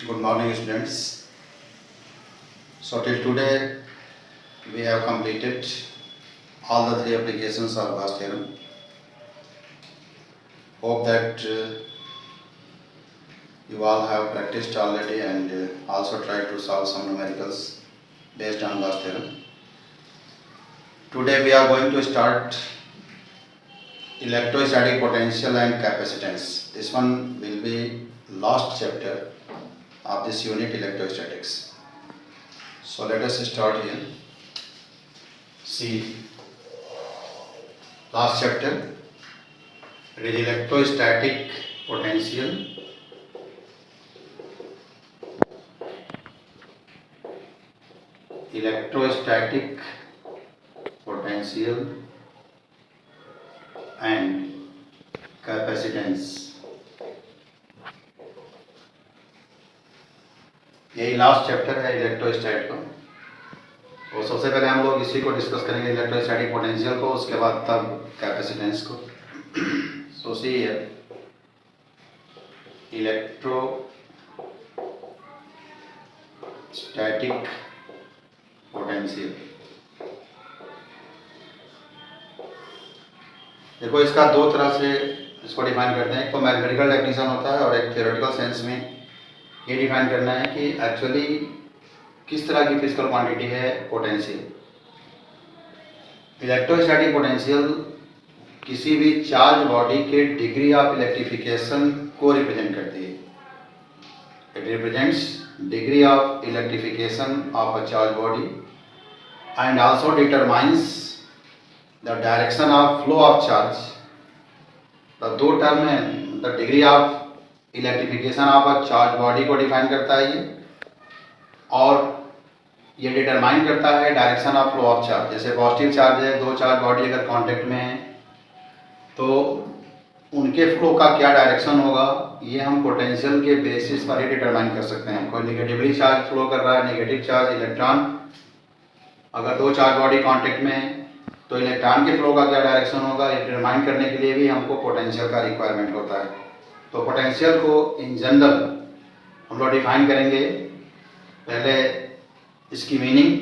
Good morning, students. So till today we have completed all the three applications of Gauss theorem. Hope that you all have practiced already and also tried to solve some numericals based on Gauss theorem. Today we are going to start electrostatic potential and capacitance. This one will be last chapter of this unit, electrostatics. So let us start here. See, last chapter, it is electrostatic potential and capacitance. यही last chapter है इलेक्ट्रोस्टैट का। तो सबसे पहले हम लोग इसी को डिस्कस करेंगे, इलेक्ट्रोस्टैटिक पोटेंशियल को, उसके बाद तब कैपेसिटेंस को। सो सी इलेक्ट्रोस्टैटिक पोटेंशियल। देखो, इसका दो तरह से इसको डिफाइन करते हैं। एक तो मैथमेटिकल डेफिनेशन होता है और एक थ्योरेटिकल सेंस में ये डिफाइन करना है कि एक्चुअली किस तरह की फिजिकल क्वांटिटी है पोटेंशियल। इलेक्ट्रोस्टैटिक पोटेंशियल किसी भी चार्ज बॉडी के डिग्री ऑफ इलेक्ट्रिफिकेशन को रिप्रेजेंट करती है। It represents degree of electrification of a charge body and also determines the direction of flow of charge. The दो टर्म है, the degree of electrification of a charge body को define करता है ये, और ये डिटरमाइन करता है direction of flow of charge. जैसे पॉजिटिव चार्ज है, दो चार्ज बॉडी अगर कांटेक्ट में है तो उनके फ्लो का क्या डायरेक्शन होगा, ये हम पोटेंशियल के बेसिस पर ही डिटरमाइन कर सकते हैं। कोई नेगेटिवली चार्ज फ्लो कर रहा है, नेगेटिव चार्ज इलेक्ट्रॉन, अगर दो चार्ज बॉडी कांटेक्ट में है तो इलेक्ट्रॉन के फ्लो का क्या डायरेक्शन होगा, ये डिटरमाइन करने के लिए भी हमको पोटेंशियल का रिक्वायरमेंट होता है। तो पोटेंशियल को इन जनरल हम लोग डिफाइन करेंगे। पहले इसकी मीनिंग,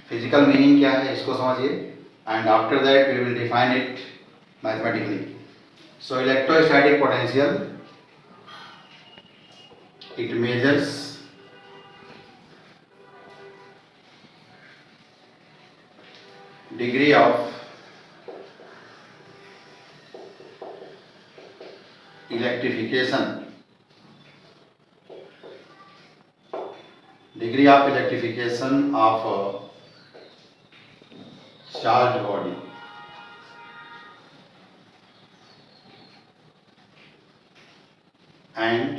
फिजिकल मीनिंग क्या है इसको समझिए, and after that we will define it mathematically. So electrostatic potential, it measures degree of electrification of a charged body and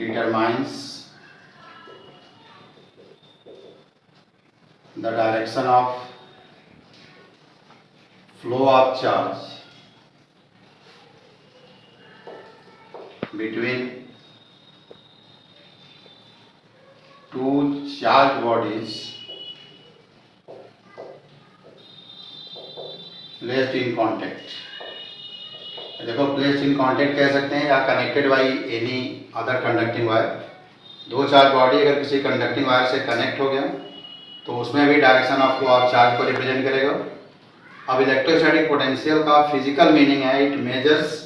determines the direction of flow of charge between two charged bodies placed in contact। देखो, placed in contact कह सकते हैं या connected by any other conducting wire। दो charge body अगर किसी conducting wire से connect हो गया तो उसमें भी direction of flow of charge को रिप्रेजेंट करेगा। अब इलेक्ट्रोस्टैटिक पोटेंशियल का फिजिकल मीनिंग है, it measures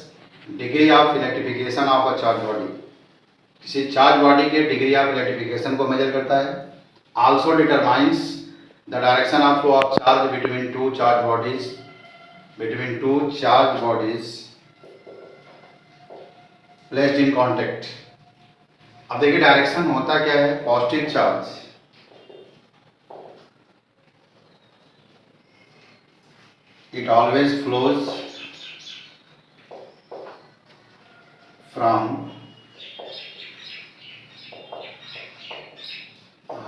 degree of electrification of a charge body. किसी चार्ज बॉडी के डिग्री ऑफ इलेक्ट्रिफिकेशन को मेजर करता है। Also determines the direction of flow of charge between two charge bodies placed in contact. अब देखिए, direction होता क्या है। Positive charge it always flows from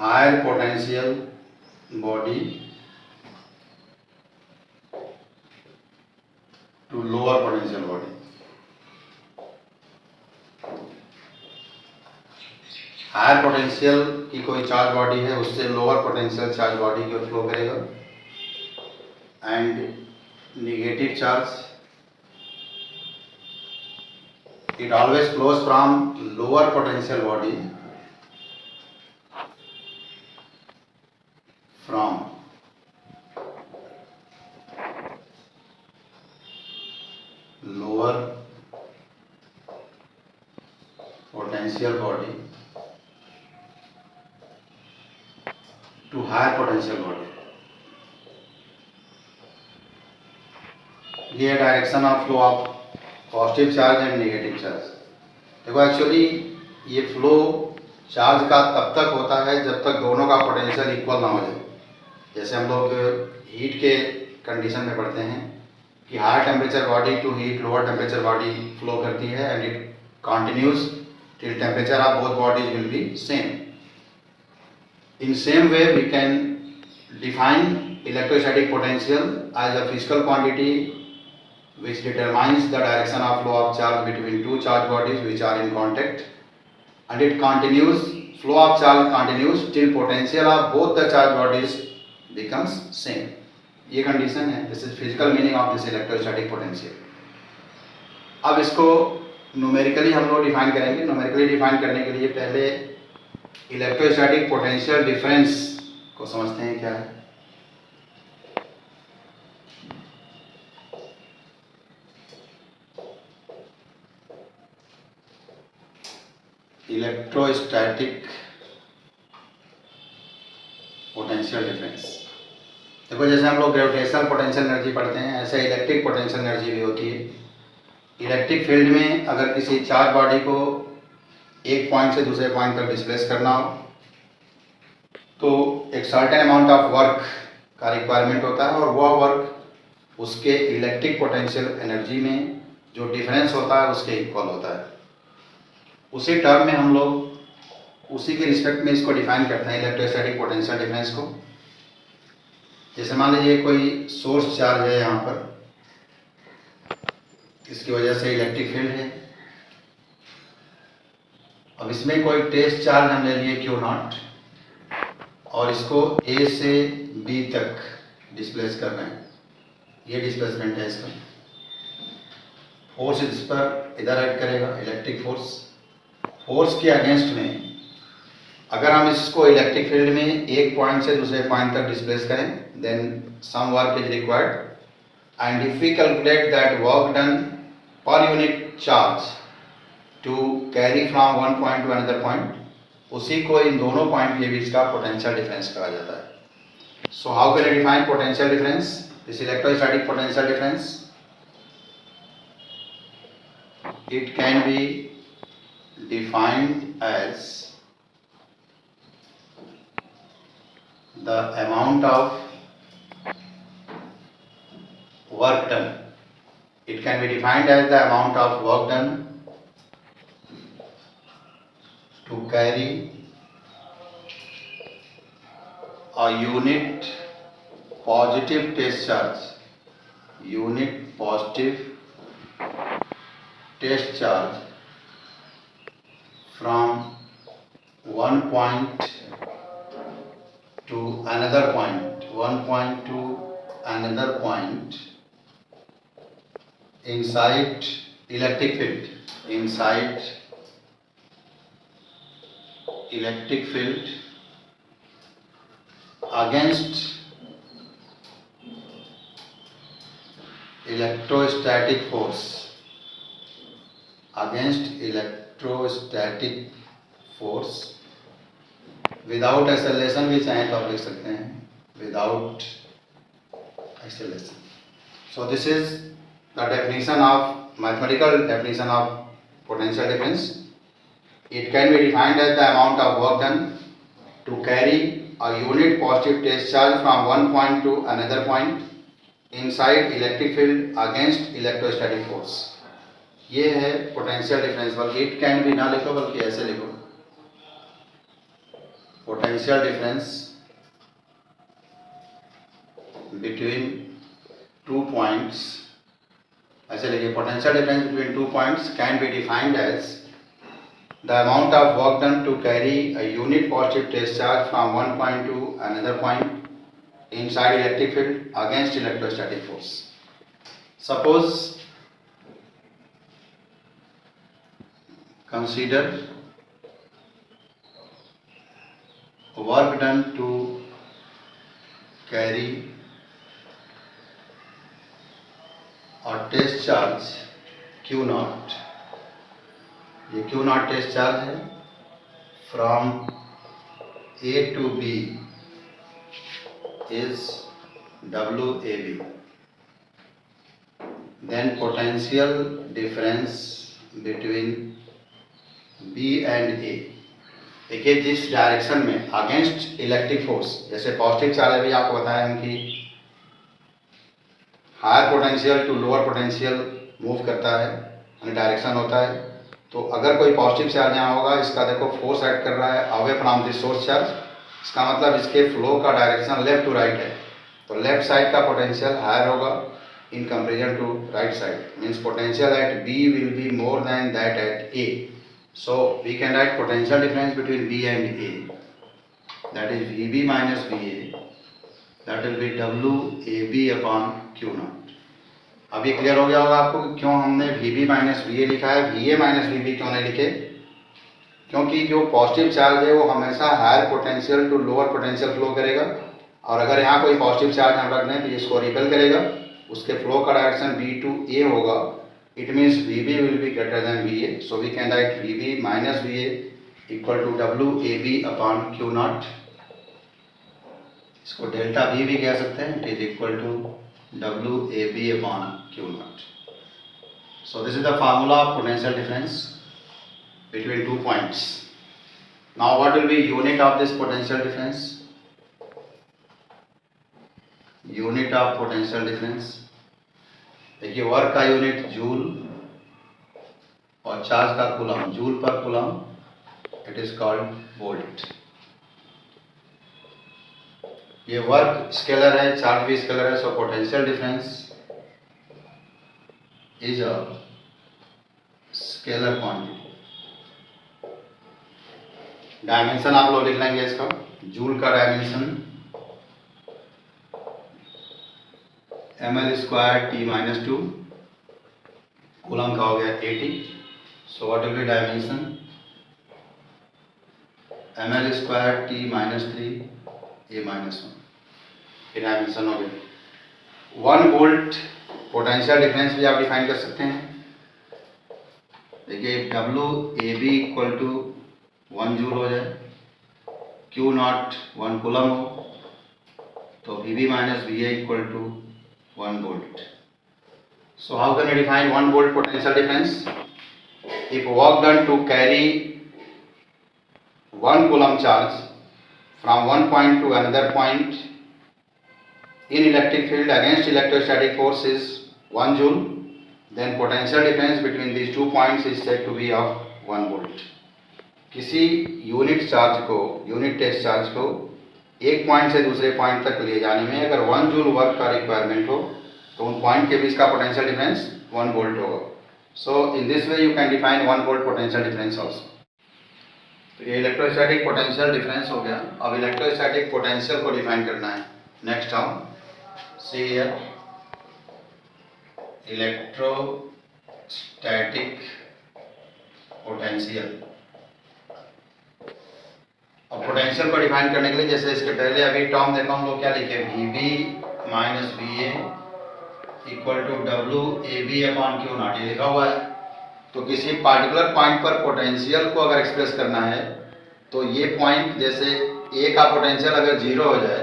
higher potential body to lower potential body। Higher potential की कोई charge body है, उससे lower potential charge body की ओर फ्लो करेगा, and negative charge it always flows from lower potential body from lower potential body to higher potential body. ये direction of flow of positive charge and negative charge. देखो actually ये flow charge का तब तक होता है जब तक दोनों का पोटेंशियल इक्वल ना हो जाए। जैसे हम लोग हीट के कंडीशन में पढ़ते हैं कि higher temperature body to heat lower temperature body flow करती है and it continues till temperature of both bodies will be same. In same way we can define electrostatic potential as a physical quantity which determines the direction of flow of charge between two charge bodies which are in contact, and it continues, flow of charge continues till potential of both the charge bodies becomes same. ये condition है, this is physical meaning of this electrostatic potential. अब इसको numerically हम लोग define करेंगे। numerically define करने के लिए पहले electrostatic potential difference को समझते हैं क्या है। Electrostatic potential difference. देखो जैसे हम लोग ग्रेविटेशनल पोटेंशियल एनर्जी पढ़ते हैं ऐसे इलेक्ट्रिक पोटेंशियल एनर्जी भी होती है। इलेक्ट्रिक फील्ड में अगर किसी चार्ज बॉडी को एक पॉइंट से दूसरे पॉइंट तक डिस्प्लेस करना हो तो एक सर्टेन अमाउंट ऑफ वर्क का रिक्वायरमेंट होता है और वह वर्क उसके इलेक्ट्रिक पोटेंशियल एनर्जी में जो डिफरेंस होता है उसके इक्वल होता है। उसी टर्म में हम लोग उसी के रिस्पेक्ट में इसको डिफाइन करते हैं इलेक्ट्रोस्टैटिक पोटेंशियल डिफरेंस को। जैसे मान लीजिए कोई सोर्स चार्ज है यहाँ पर, इसकी वजह से इलेक्ट्रिक फील्ड है। अब इसमें कोई टेस्ट चार्ज हम ले लिए Q0 और इसको A से B तक डिस्प्लेस कर रहे हैं। ये डिस्प्लेसमेंट है इसका। फोर्स इस पर इधर ऐड करेगा इलेक्ट्रिक फोर्स। फोर्स के अगेंस्ट में अगर हम इसको इलेक्ट्रिक फील्ड में एक पॉइंट से दूसरे पॉइंट तक डिस्प्लेस करें then some work is required and if we calculate that work done per unit charge to carry from one point to another point, उसी को इन दोनों पॉइंट के बीच का पोटेंशियल डिफरेंस कहा जाता है। So how can I define potential difference, this electrostatic potential difference? It can B defined as the amount of work done. It can be defined as the amount of work done to carry a unit positive test charge, unit positive test charge from one point to another point, one point to another point inside electric field, inside electric field against electrostatic force, against electrostatic force without acceleration भी चाहें तो आप लिख सकते हैं without acceleration. So this is the definition of mathematical definition of potential difference. It can be defined as the amount of work done to carry a unit positive test charge from one point to another point inside electric field against electrostatic force. ये है potential difference. बल्कि it can भी ना लिखो बल्कि ऐसे लिखो, potential difference between two points, ऐसे लिखिए, potential difference between two points can be defined as the amount of work done to carry a unit positive test charge from one point to another point inside electric field against electrostatic force. Suppose consider work done to carry a test charge Q naught, ये Q naught test charge है, from A to B is WAB. Then potential difference between B and A. देखिए जिस direction में against electric force, जैसे positive charge अभी आपको बताया हम कि higher potential to lower potential move करता है, यानी डायरेक्शन होता है। तो अगर कोई पॉजिटिव चार्ज यहाँ होगा, इसका देखो फोर्स एक्ट कर रहा है away from the source charge, इसका मतलब इसके फ्लो का डायरेक्शन लेफ्ट टू राइट है, तो लेफ्ट साइड का पोटेंशियल हायर होगा in comparison to right side, means potential at B will be more than that at A. So we can write potential difference between B and A, that is VB minus VA, that will be WAB upon Q naught. अब ये clear हो गया होगा आपको कि क्यों हमने VB minus VA लिखा है, VA माइनस VB क्यों नहीं लिखे, क्योंकि जो पॉजिटिव चार्ज है वो हमेशा higher potential to lower potential flow करेगा, और अगर यहाँ कोई पॉजिटिव चार्ज हम रख दें तो इसको रिपेल करेगा, उसके फ्लो का डायरेक्शन B to A होगा. It means VB will be greater than VA, so we can write VB minus VA equal to WAB upon Q naught. इसको डेल्टा V भी कह सकते हैं. It is equal to WAB upon Q naught. So this is the formula of potential difference between 2 points. Now what will be unit of this potential difference? Unit of potential difference. देखिए work का unit joule और charge का coulomb, joule पर coulomb, it is called volt. ये work scalar है, charge भी scalar है, so potential difference is a scalar quantity. Dimension आप लोग लिख लेंगे इसका, जूल का dimension ml square T minus 2, coulomb का हो गया 80. So what will be dimension ml square T minus 3 A minus 1, ये डायमेंशन हो गया. 1 वोल्ट पोटेंशियल डिफरेंस भी आप डिफाइन कर सकते हैं. देखिए WAB इक्वल टू 1 जूल हो जाए, Q नॉट 1 कूलम हो, तो VB minus VA equal to 1 volt. So how can we define 1 volt potential difference? If work done to carry 1 coulomb charge from one point to another point in electric field against electrostatic force is 1 joule, then potential difference between these 2 points is said to be of 1 volt. किसी unit charge को, unit test charge को एक point से दूसरे point तक ले जाने में अगर 1 जूल वर्क का रिक्वायरमेंट हो तो उन पॉइंट के बीच का पोटेंशियल डिफरेंस 1 वोल्ट होगा. So in this way you can define 1 volt potential difference also. तो ये इलेक्ट्रोस्टैटिक पोटेंशियल डिफरेंस हो गया. अब इलेक्ट्रोस्टैटिक पोटेंशियल को डिफाइन करना है. नेक्स्ट हम सी हियर इलेक्ट्रोस्टैटिक पोटेंशियल. अब पोटेंशियल को डिफाइन करने के लिए जैसे इसके पहले अभी टर्म देखो हम लोग क्या लिखे, VB minus VA equal to WAB upon Q naught, ये लिखा हुआ है. तो किसी पार्टिकुलर पॉइंट पर पोटेंशियल को अगर एक्सप्रेस करना है तो ये पॉइंट जैसे A का पोटेंशियल अगर 0 हो जाए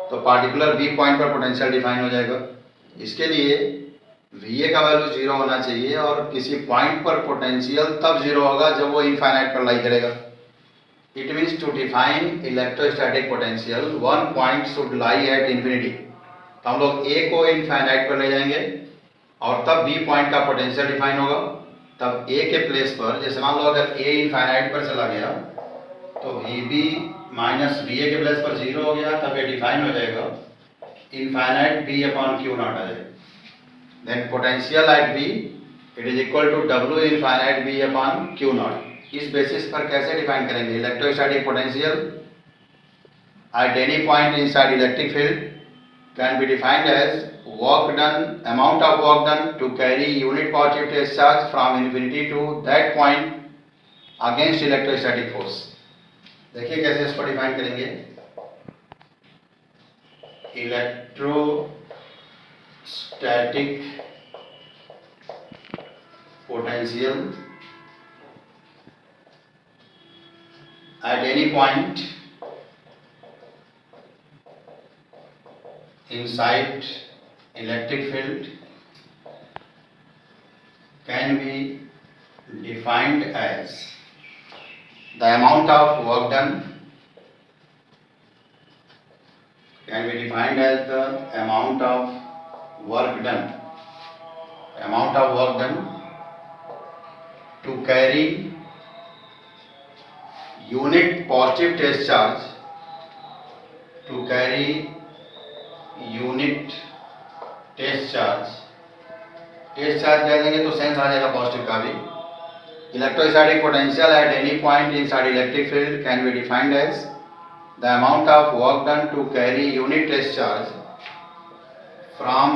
तो पार्टिकुलर B पॉइंट पर पोटेंशियल डिफाइन हो जाएगा. इसके लिए VA का वैल्यू 0 होना चाहिए और किसी पॉइंट पर पोटेंशियल तब 0 होगा जब वो इनफाइनाइट पर लाई करेगा. It means to define electrostatic potential, one point should lie at infinity. तो हम लोग A को इनफाइनाइट पर ले जाएंगे और तब B पॉइंट का पोटेंशियल डिफाइन होगा. तब A के प्लेस पर, जैसे मान लो अगर A इनफाइनाइट पर चला गया तो VB माइनस VA के प्लेस पर 0 हो गया, तब ये डिफाइन हो जाएगा infinite B upon Q naught आ जाएगा. Then potential at B it is equal to W infinite B upon Q naught. इस बेसिस पर कैसे डिफाइन करेंगे electrostatic potential at any point inside electric field can be defined as work done, amount of work done to carry unit positive test charge from infinity to that point against electrostatic force. देखिए कैसे इसको define करेंगे। Electrostatic potential at any point inside electric field can be defined as the amount of work done, can be defined as the amount of work done, to carry unit positive test charge, to carry unit test charge कह देंगे तो sense आ जाएगा positive का भी। Electrostatic potential at any point inside electric field can be defined as the amount of work done to carry unit test charge from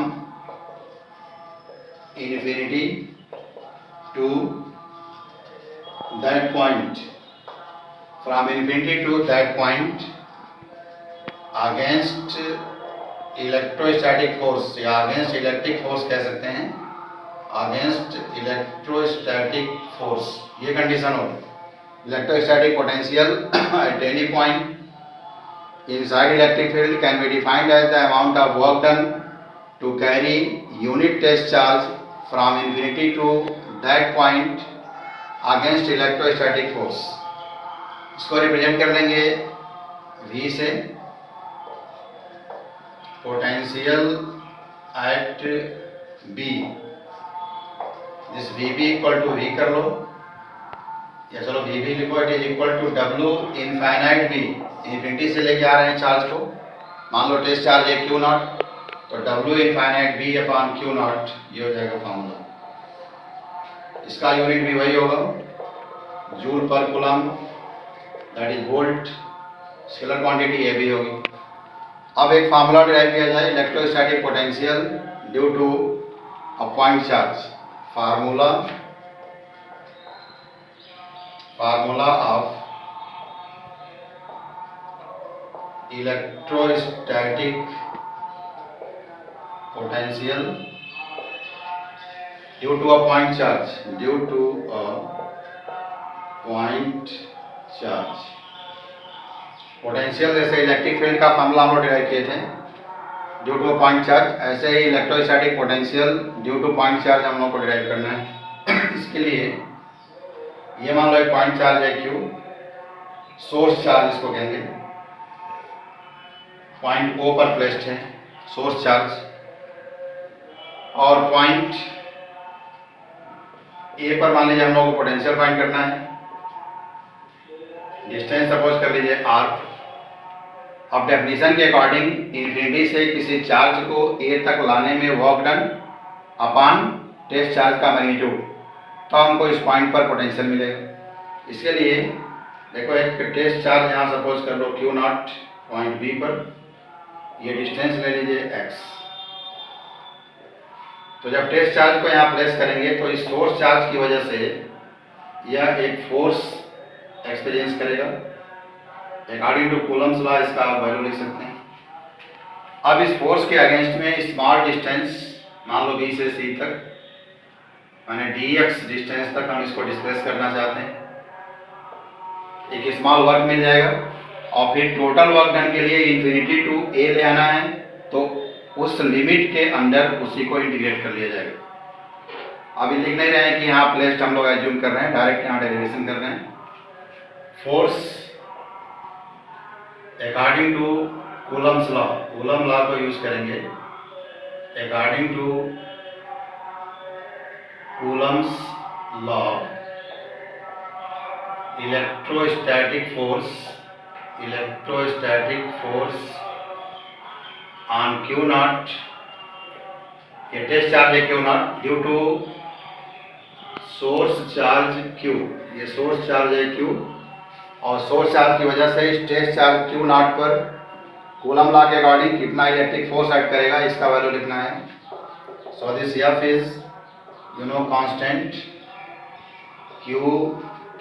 infinity to that point, from infinity to that point against electrostatic force, या against electric force कह सकते हैं, against electrostatic force, ये condition हो। Electrostatic potential at any point inside electric field can be defined as the amount of work done to carry unit test charge from infinity to that point against electrostatic force। इसको represent कर लेंगे V से, potential at B, this VB equal to V कर लो, या चलो VB लिखो, it is equal to W infinite B, infinity से लेके आ रहे हैं चार्ज को, मान लो टेस्ट चार्ज है Q नॉट, तो W infinite B upon Q naught, ये हो जाएगा फॉर्मूला। इसका यूनिट भी वही होगा, जूल पर coulomb, that is volt, scalar quantity ये भी होगी। अब एक फार्मूला डिराइव किया जाए, electrostatic potential due to a point charge, formula of electrostatic potential due to a point charge, charge. Potential जैसे इलेक्ट्रिक फील्ड का फॉर्मूला हम लोग डिराइव किए थे ड्यू टू पॉइंट चार्ज, ऐसे ही electrostatic potential due to point charge हम लोग को डिराइव करना है। इसके लिए ये मान लो एक पॉइंट चार्ज है Q, सोर्स चार्ज इसको कहेंगे, पॉइंट O पर प्लेस्ड है सोर्स चार्ज, और पॉइंट A पर मान लीजिए हम लोग को पोटेंशियल फाइंड करना है। डिस्टेंस सपोज कर लीजिए R। अब डेफिनेशन के अकॉर्डिंग इन्फिनिटी से किसी चार्ज को A तक लाने में work done upon test charge का मैग्नीट्यूड, तो हमको इस पॉइंट पर पोटेंशियल मिलेगा। इसके लिए देखो एक टेस्ट चार्ज यहाँ सपोज कर लो Q नॉट पॉइंट B पर, ये डिस्टेंस ले लीजिए x। तो जब टेस्ट चार्ज को यहाँ प्लेस करेंगे तो इस सोर्स चार्ज की वजह से यह एक फोर्स एक्सपीरियंस करेगा, अकॉर्डिंग टू कूलम्स लॉ इसका आप वैल्यू लिख सकते हैं। अब इस फोर्स के अगेंस्ट में स्मॉल डिस्टेंस मान लो B से C तक, माने dx डिस्टेंस तक हम इसको डिस्प्लेस करना चाहते हैं, एक स्मॉल वर्क मिल जाएगा, और फिर टोटल वर्क डन के लिए इन्फिनिटी टू A ले आना है, तो उस लिमिट के अंदर उसी को इंटीग्रेट कर लिया जाएगा। अभी लिख नहीं रहे हैं कि यहाँ प्लेस्ड हम लोग एज्यूम कर रहे हैं, डायरेक्ट यहाँ डेरिवेशन कर रहे हैं। Force according to Coulomb's law, Coulomb law को यूज करेंगे, according to Coulomb's law electrostatic force on Q naught, ये टेस्ट चार्ज है Q naught due to source charge Q, ये सोर्स चार्ज है Q, और सोर्स चार्ज की वजह से इस टेस्ट चार्ज Q नॉट पर कूलम लॉ के अकॉर्डिंग कितना इलेक्ट्रिक फोर्स एक्ट करेगा इसका वैल्यू लिखना है। So this F is constant Q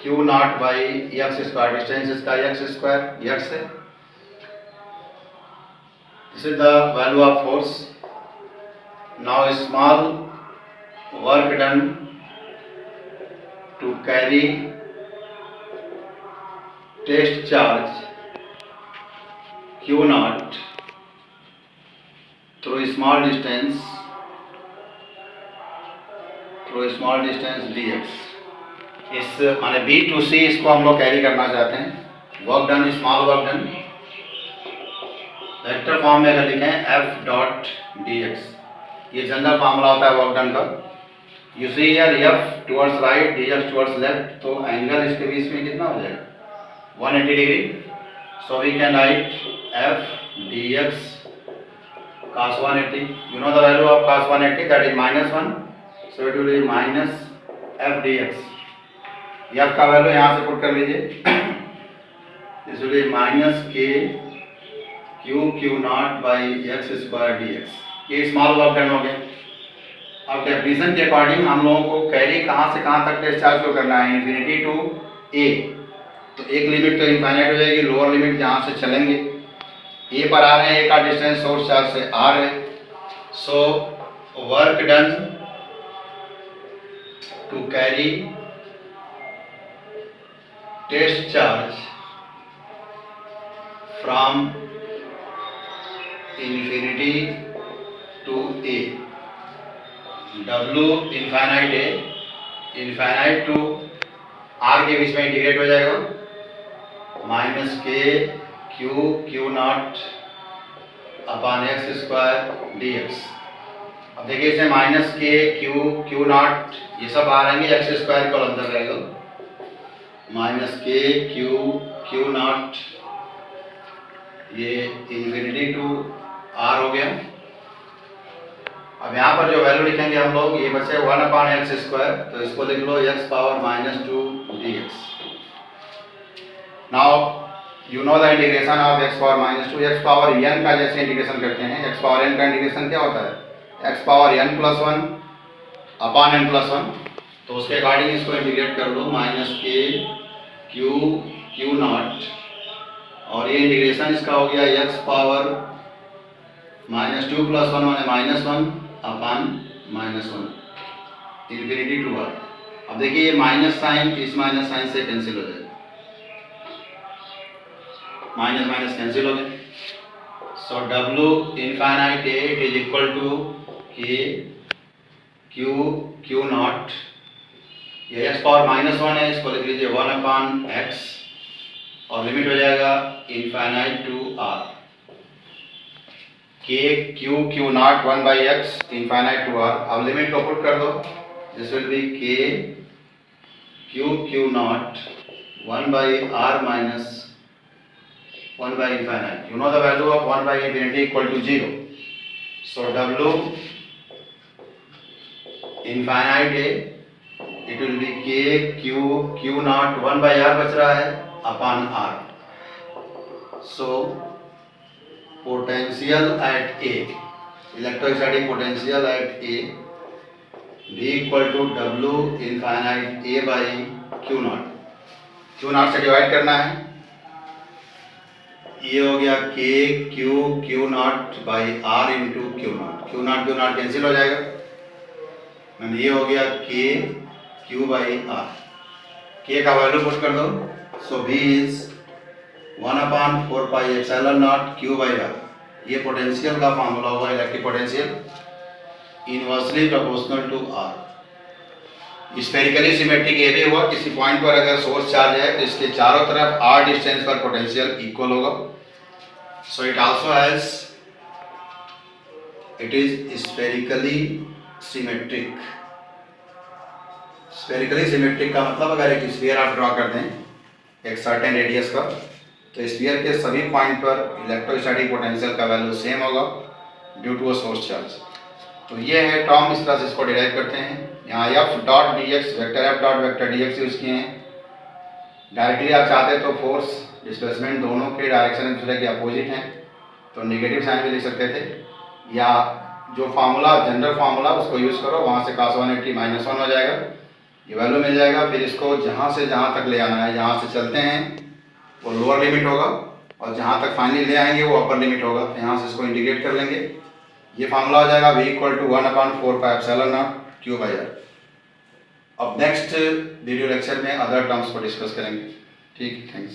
Q naught by X square, distance इसका एक्स स्क्वायर, एक्स है। This is the value of force. Now small work done to carry test charge Q naught through a small distance dx। इस माने B to C इसको हम लोग carry करना चाहते हैं। Work done, small work done, vector form में अगर लिखें F डॉट dx, ये जनरल फार्मूला होता है वर्क डन का। You see here F towards right, dx towards left, तो एंगल इसके बीच में कितना हो जाएगा? 180 degree. So we can write f dx cos 180. You know the value of cos 180, that is -1. So it will be minus f dx. f का value यहाँ से put कर लीजिए। This will be minus k q naught by x square dx. ये small work done हो गया। अब definition के अकॉर्डिंग हम लोगों को कैरी कहाँ से कहाँ तक डिस्चार्ज को करना है? Infinity to a। तो एक लिमिट तो इनफाइनाइट हो जाएगी, लोअर लिमिट जहाँ से चलेंगे। ए पर आ रहे हैं, ए का डिस्टेंस सोर्स चार्ज से आर है। So work done to carry test charge from infinity to A, W infinite है, इनफाइनाइट टू आर के बीच में इंटीग्रेट हो जाएगा, माइनस के Q naught upon X square D X. अब देखिए इसमें माइनस के क्यू नॉट ये सब आ रहेंगे, एक्स स्क्वायर को अंदर रहेगा, माइनस के क्यू नॉट, ये इन्फिनिटी टू आर हो गया। अब यहाँ पर जो वैल्यू लिखेंगे हम लोग, ये बचे 1 अपॉन एक्स स्क्वायर, तो इसको लिख लो x power -2 dx। Now you know the integration of x power -2, x power n का जैसे इंटीग्रेशन करते हैं, x पावर n का इंटीग्रेशन क्या होता है? x power n+1 upon n+1। तो उसके अकॉर्डिंग इसको इंटीग्रेट कर लो, माइनस के क्यू नॉट, और ये इंटीग्रेशन इसका हो गया x पावर -2+1 माने -1 अपॉन -1 इन्फिनिटी टू आर। अब देखिए ये माइनस साइन इस माइनस साइन से कैंसिल हो जाएगा, माइनस माइनस कैंसिल हो गए। So W infinite A it is equal to K Q naught, ये x पावर -1 है, इसको लिख लीजिए 1 अपॉन x, और लिमिट हो जाएगा infinite to R, K Q naught 1 by X infinite to R. अब लिमिट को पुट कर दो, this will be K Q naught 1 by R minus 1 by infinite. You know the value of 1 by infinity equal to 0. So W infinite है, it will be K Q naught 1 by R बच रहा है upon R. So potential at A, electrostatic potential at A, B equal to W infinite A by Q naught. Q naught से divide करना है, ये हो गया K Q naught by R into Q naught cancel हो जाएगा, ये हो गया के क्यू बाई आर। के का वैल्यू पुट कर दो, so b is 1 upon 4 pi epsilon naught q by r. ये पोटेंशियल का फार्मूला हुआ, electric potential inversely proportional to r. Spherically symmetric ये भी हुआ, किसी पॉइंट पर अगर सोर्स चार्ज है तो इसके चारों तरफ r डिस्टेंस पर पोटेंशियल इक्वल होगा। So it also has, it is spherically symmetric. Spherically symmetric का मतलब अगर एक स्फीयर आप ड्रॉ कर दें एक सर्टेन रेडियस का, तो स्फीयर के सभी पॉइंट पर इलेक्ट्रोस्टैटिक पोटेंशियल का वैल्यू सेम होगा due to a source charge. तो ये है टर्म, इस तरह से इसको डिराइव करते हैं। यहाँ f dot dx, vector f dot vector dx use किए हैं। डायरेक्टली आप चाहते तो फोर्स डिस्प्लेसमेंट दोनों के डायरेक्शन एक दूसरे के अपोजिट हैं, तो नेगेटिव साइन भी लिख सकते थे, या जो फार्मूला जनरल फार्मूला उसको यूज़ करो, वहाँ से cos 180 -1 हो जाएगा, ये वैल्यू मिल जाएगा। फिर इसको जहाँ से जहाँ तक ले आना है, जहाँ से चलते हैं वो लोअर लिमिट होगा और जहाँ तक फाइनली ले आएंगे वो अपर लिमिट होगा। तो यहाँ से इसको इंटीग्रेट कर लेंगे, ये फार्मूला हो जाएगा v = 1/4πε0 Q/r। अब नेक्स्ट वीडियो लेक्चर में अदर टर्म्स को डिस्कस करेंगे। ठीक, थैंक्स।